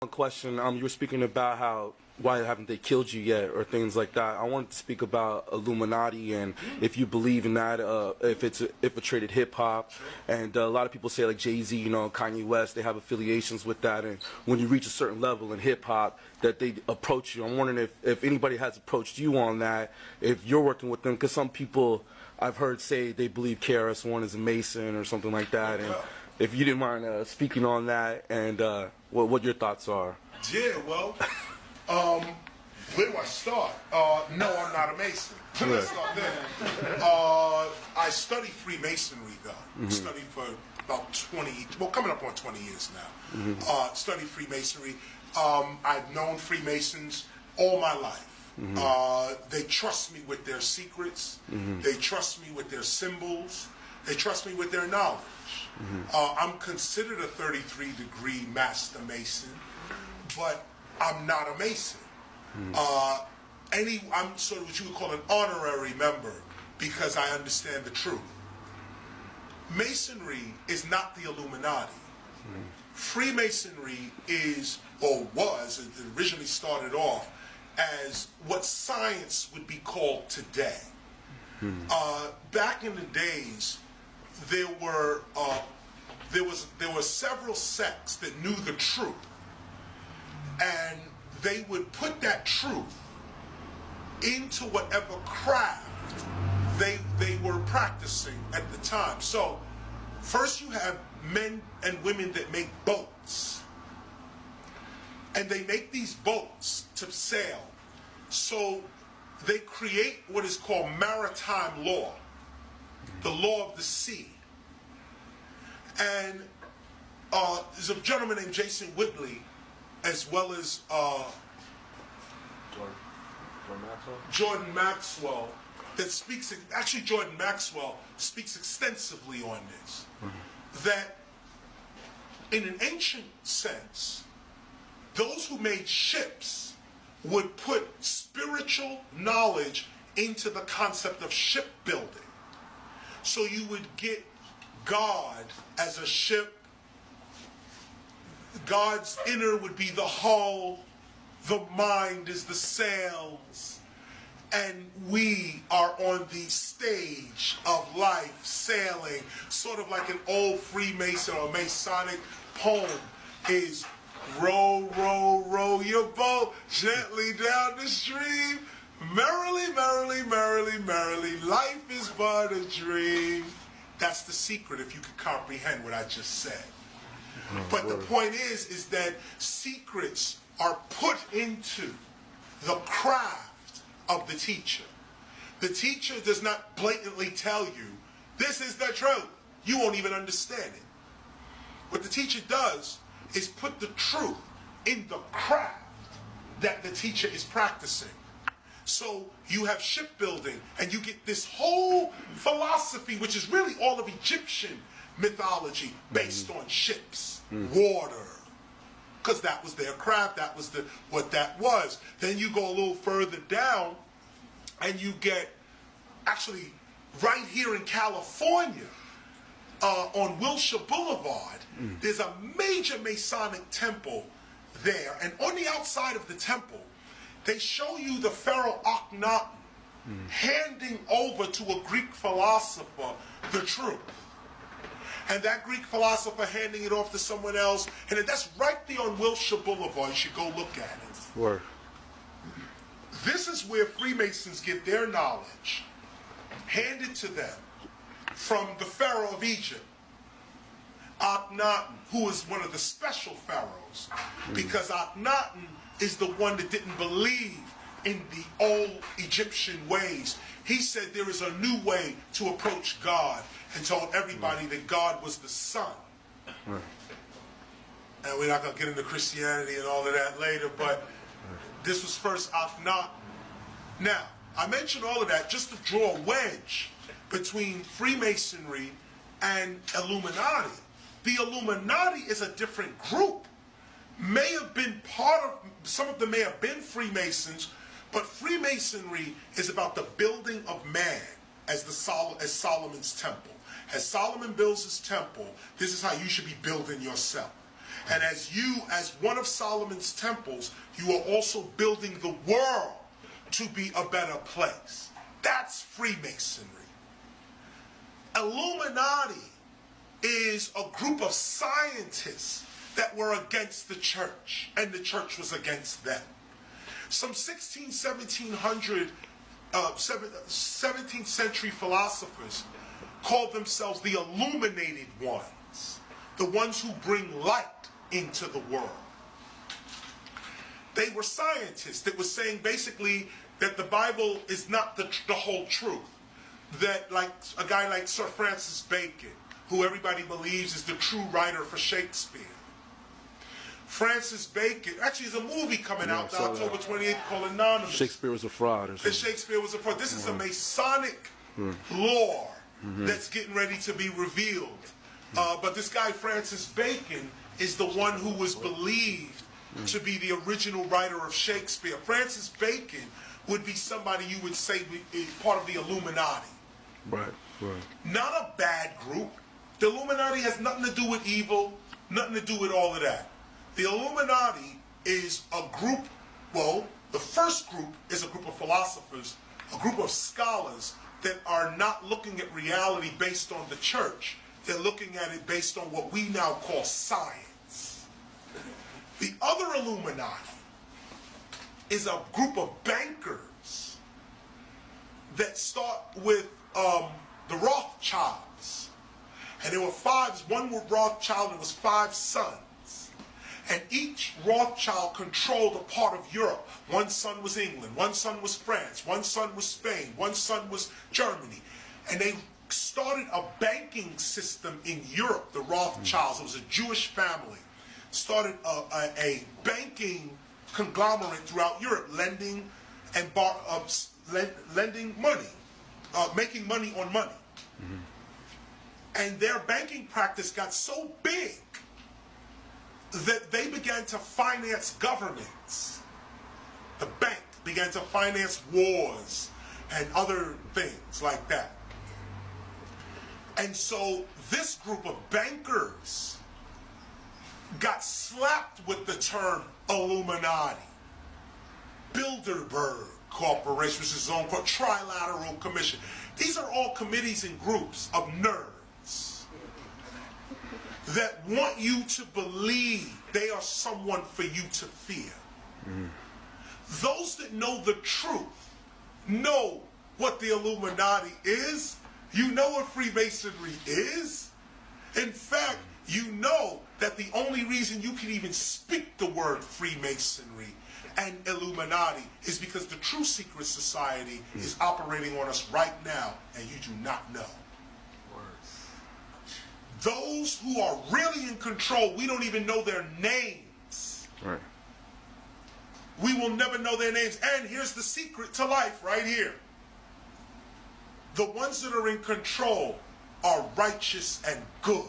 One question, you were speaking about how why haven't they killed you yet or things like that. I wanted to speak about Illuminati and if you believe in that, if it's infiltrated hip hop, and a lot of people say like Jay-Z, Kanye West, they have affiliations with that, and when you reach a certain level in hip hop that they approach you. I'm wondering if anybody has approached you on that, if you're working with them, because some people I've heard say they believe KRS-One is a Mason or something like that, and if you didn't mind speaking on that and what your thoughts are. Yeah, well, where do I start? No, I'm not a Mason. Let's start there. I study Freemasonry, though. Studied for about 20, well, coming up on 20 years now. Studied Freemasonry. I've known Freemasons all my life. They trust me with their secrets. They trust me with their symbols. They trust me with their knowledge. I'm considered a 33-degree Master Mason, but I'm not a Mason. I'm sort of what you would call an honorary member because I understand the truth. Masonry is not the Illuminati. Freemasonry is, or was, it originally started off as what science would be called today. Back in the days, there were several sects that knew the truth, and they would put that truth into whatever craft they were practicing at the time. So first you have men and women that make boats, and they make these boats to sail. So they create what is called maritime law, the law of the sea. And there's a gentleman named Jason Whitley, as well as Jordan Maxwell, that speaks, actually Jordan Maxwell speaks extensively on this, that in an ancient sense, those who made ships would put spiritual knowledge into the concept of shipbuilding. So you would get God as a ship. God's inner would be the hull, the mind is the sails, and we are on the stage of life sailing, sort of like an old Freemason or Masonic poem is row, row, row your boat gently down the stream, merrily, merrily, merrily, merrily, life is but a dream. That's the secret, if you could comprehend what I just said. But the point is that secrets are put into the craft of the teacher. The teacher does not blatantly tell you, this is the truth. You won't even understand it. What the teacher does is put the truth in the craft that the teacher is practicing. So you have shipbuilding, and you get this whole philosophy, which is really all of Egyptian mythology, based on ships, water, because that was their craft, that was what that was. Then you go a little further down, and you get, actually, right here in California, on Wilshire Boulevard, there's a major Masonic temple there, and on the outside of the temple, they show you the Pharaoh Akhenaten handing over to a Greek philosopher the truth. And that Greek philosopher handing it off to someone else, and that's right there on Wilshire Boulevard. You should go look at it. Word. This is where Freemasons get their knowledge handed to them from the Pharaoh of Egypt, Akhenaten, who is one of the special pharaohs, because Akhenaten is the one that didn't believe in the old Egyptian ways. He said there is a new way to approach God, and told everybody that God was the sun. And we're not going to get into Christianity and all of that later, but this was first Akhenaten. Now, I mention all of that just to draw a wedge between Freemasonry and Illuminati. The Illuminati is a different group. May have been part of, some of them may have been Freemasons, but Freemasonry is about the building of man as Solomon's temple. As Solomon builds his temple, this is how you should be building yourself. And as one of Solomon's temples, you are also building the world to be a better place. That's Freemasonry. Illuminati is a group of scientists that were against the church, and the church was against them. Some 17th century philosophers called themselves the illuminated ones, the ones who bring light into the world. They were scientists that were saying basically that the Bible is not the whole truth. That like a guy like Sir Francis Bacon, who everybody believes is the true writer for Shakespeare. Francis Bacon, actually there's a movie coming out October 28th called Anonymous. Shakespeare was a fraud or something. Shakespeare was a fraud. This is a Masonic lore that's getting ready to be revealed. But this guy Francis Bacon is the one who was believed to be the original writer of Shakespeare. Francis Bacon would be somebody you would say is part of the Illuminati. Right. Not a bad group. The Illuminati has nothing to do with evil, nothing to do with all of that. The Illuminati is a group, the first group is a group of philosophers, a group of scholars that are not looking at reality based on the church. They're looking at it based on what we now call science. The other Illuminati is a group of bankers that start with the Rothschilds. And there were one Rothschild, and it was 5 sons. And each Rothschild controlled a part of Europe. One son was England, one son was France, one son was Spain, one son was Germany. And they started a banking system in Europe, the Rothschilds. It was a Jewish family. Started a banking conglomerate throughout Europe, lending and lending money, making money on money. And their banking practice got so big that they began to finance governments. The bank began to finance wars and other things like that. And so this group of bankers got slapped with the term Illuminati. Bilderberg Corporation, which is its own Trilateral Commission. These are all committees and groups of nerds that want you to believe they are someone for you to fear. Those that know the truth know what the Illuminati is. You know what Freemasonry is. In fact, you know that the only reason you can even speak the word Freemasonry and Illuminati is because the true secret society is operating on us right now, and you do not know. Those who are really in control, we don't even know their names. Right. We will never know their names. And here's the secret to life right here. The ones that are in control are righteous and good.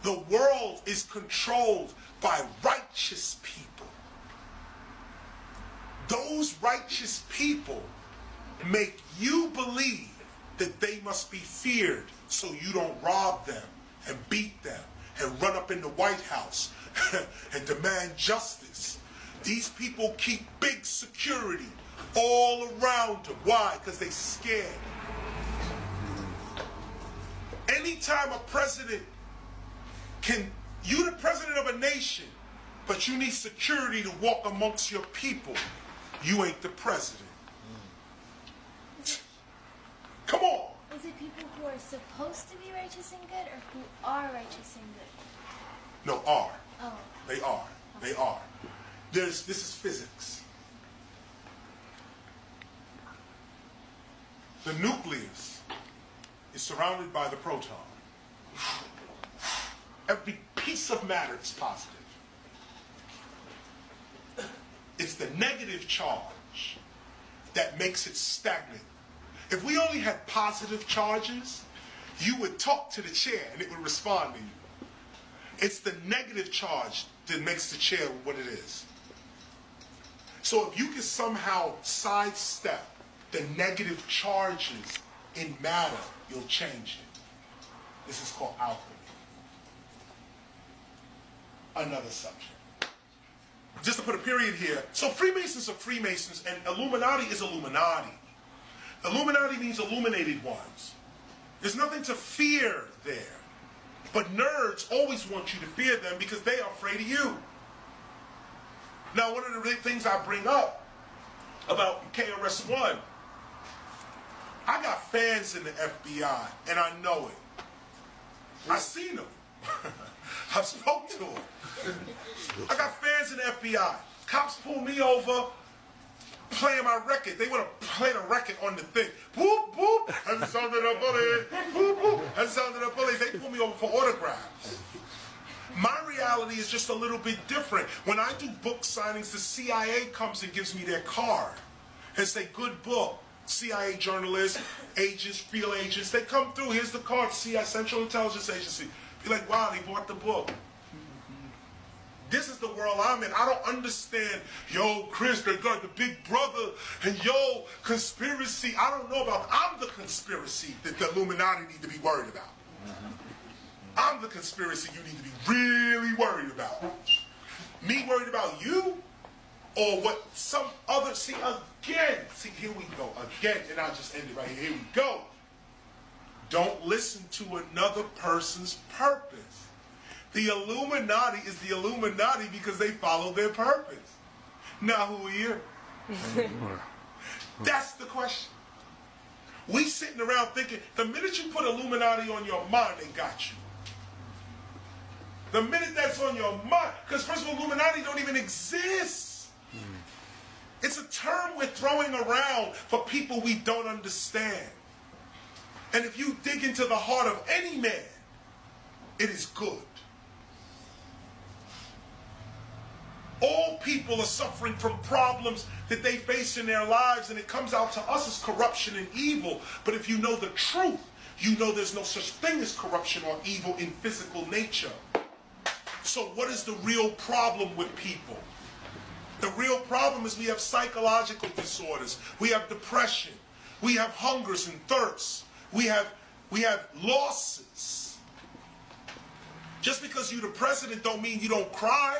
The world is controlled by righteous people. Those righteous people make you believe that they must be feared so you don't rob them and beat them and run up in the White House and demand justice. These people keep big security all around them. Why? Because they're scared. Anytime a president you're the president of a nation, but you need security to walk amongst your people, you ain't the president. Come on. Is it people who are supposed to be righteous and good, or who are righteous and good? No, are. Oh. They are. They are. This is physics. The nucleus is surrounded by the proton. Every piece of matter is positive. It's the negative charge that makes it stagnant. If we only had positive charges, you would talk to the chair and it would respond to you. It's the negative charge that makes the chair what it is. So if you can somehow sidestep the negative charges in matter, you'll change it. This is called alchemy. another subject. Just to put a period here. So Freemasons are Freemasons, and Illuminati is Illuminati. Illuminati means illuminated ones. There's nothing to fear there. But nerds always want you to fear them because they are afraid of you. Now, one of the things I bring up about KRS-One, I got fans in the FBI, and I know it. I seen them. I've spoke to them. I got fans in the FBI. Cops pull me over, playing my record. They want to play the record on the thing. Boop, boop. Has the sound of the bullet. Boop, boop. Has the sound of the bullets. They pull me over for autographs. My reality is just a little bit different. When I do book signings, the CIA comes and gives me their card and say, good book. CIA journalists, agents, field agents, they come through. Here's the card, CIA, Central Intelligence Agency. Be like, wow, they bought the book. This is the world I'm in. I don't understand, yo, Chris, they got the big brother, and yo, conspiracy. I don't know about, I'm the conspiracy that the Illuminati need to be worried about. I'm the conspiracy you need to be really worried about. Me worried about you? Or what some other, see, here we go, again, and I'll just end it right here. Here we go. Don't listen to another person's purpose. The Illuminati is the Illuminati because they follow their purpose. Now who are you? That's the question. We sitting around thinking, the minute you put Illuminati on your mind, they got you. The minute that's on your mind, because first of all, Illuminati don't even exist. It's a term we're throwing around for people we don't understand. And if you dig into the heart of any man, it is good. All people are suffering from problems that they face in their lives, and it comes out to us as corruption and evil. But if you know the truth, you know there's no such thing as corruption or evil in physical nature. So what is the real problem with people? The real problem is we have psychological disorders. We have depression. We have hungers and thirsts. We have losses. Just because you're the president don't mean you don't cry.